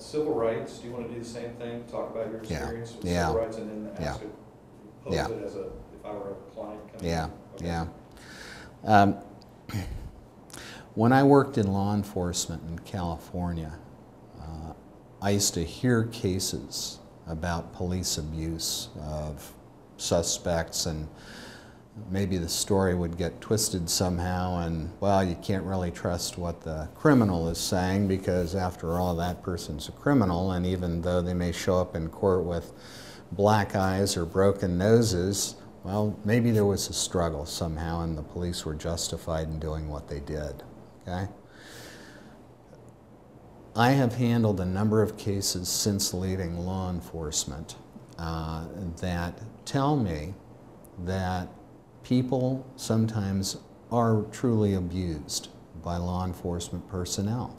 civil rights, do you want to do the same thing? Talk about your experience with Yeah. civil rights and then ask it, pose Yeah. it as a, if I were a client coming Yeah, in? Okay. yeah. When I worked in law enforcement in California, I used to hear cases about police abuse of suspects, and maybe the story would get twisted somehow, and well, you can't really trust what the criminal is saying because after all, that person's a criminal, and even though they may show up in court with black eyes or broken noses, well, maybe there was a struggle somehow and the police were justified in doing what they did, okay? I have handled a number of cases since leaving law enforcement that tell me that people sometimes are truly abused by law enforcement personnel.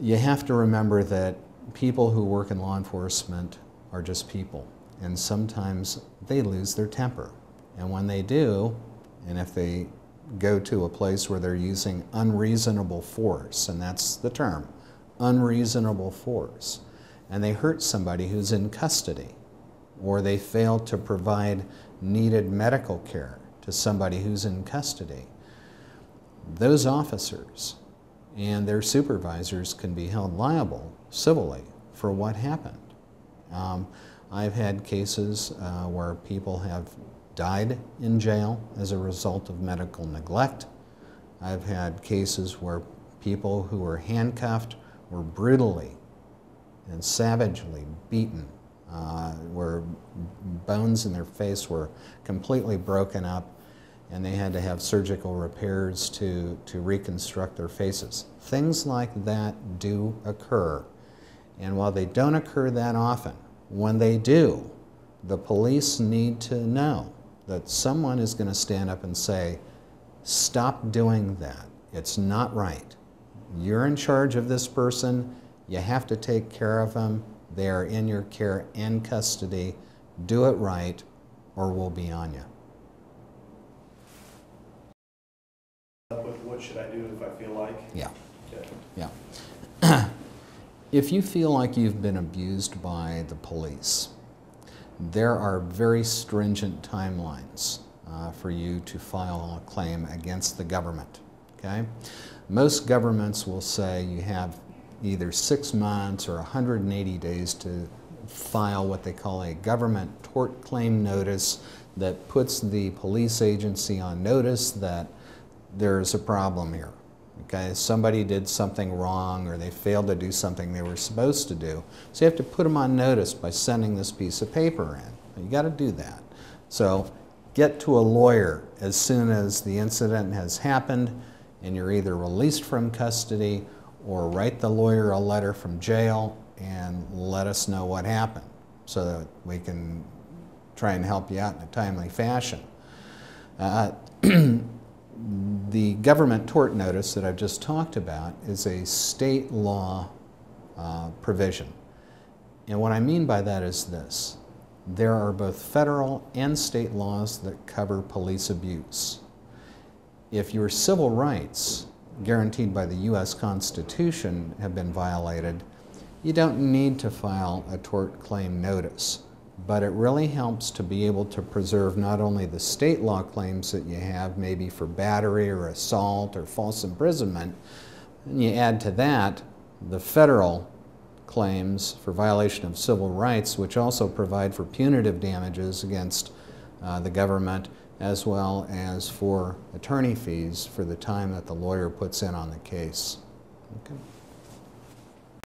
You have to remember that people who work in law enforcement are just people, and sometimes they lose their temper. And when they do, and if they go to a place where they're using unreasonable force, and that's the term, unreasonable force, and they hurt somebody who's in custody, or they fail to provide needed medical care to somebody who's in custody, those officers and their supervisors can be held liable civilly for what happened. I've had cases where people have died in jail as a result of medical neglect. I've had cases where people who were handcuffed were brutally and savagely beaten, where bones in their face were completely broken up, and they had to have surgical repairs to reconstruct their faces. Things like that do occur. And while they don't occur that often, when they do, the police need to know that someone is going to stand up and say, stop doing that. It's not right. You're in charge of this person. You have to take care of them. They are in your care and custody. Do it right, or we'll be on you. What should I do if I feel like? Yeah. Okay. Yeah. If you feel like you've been abused by the police, there are very stringent timelines for you to file a claim against the government, okay? Most governments will say you have either 6 months or 180 days to file what they call a government tort claim notice that puts the police agency on notice that there's a problem here. Okay, somebody did something wrong or they failed to do something they were supposed to do. So you have to put them on notice by sending this piece of paper in. You got to do that. So get to a lawyer as soon as the incident has happened and you're either released from custody, or write the lawyer a letter from jail and let us know what happened so that we can try and help you out in a timely fashion. The government tort notice that I've just talked about is a state law provision. And what I mean by that is this. There are both federal and state laws that cover police abuse. If your civil rights guaranteed by the U.S. Constitution have been violated, you don't need to file a tort claim notice. But it really helps to be able to preserve not only the state law claims that you have, maybe for battery or assault or false imprisonment, and you add to that the federal claims for violation of civil rights, which also provide for punitive damages against the government, as well as for attorney fees for the time that the lawyer puts in on the case. Okay.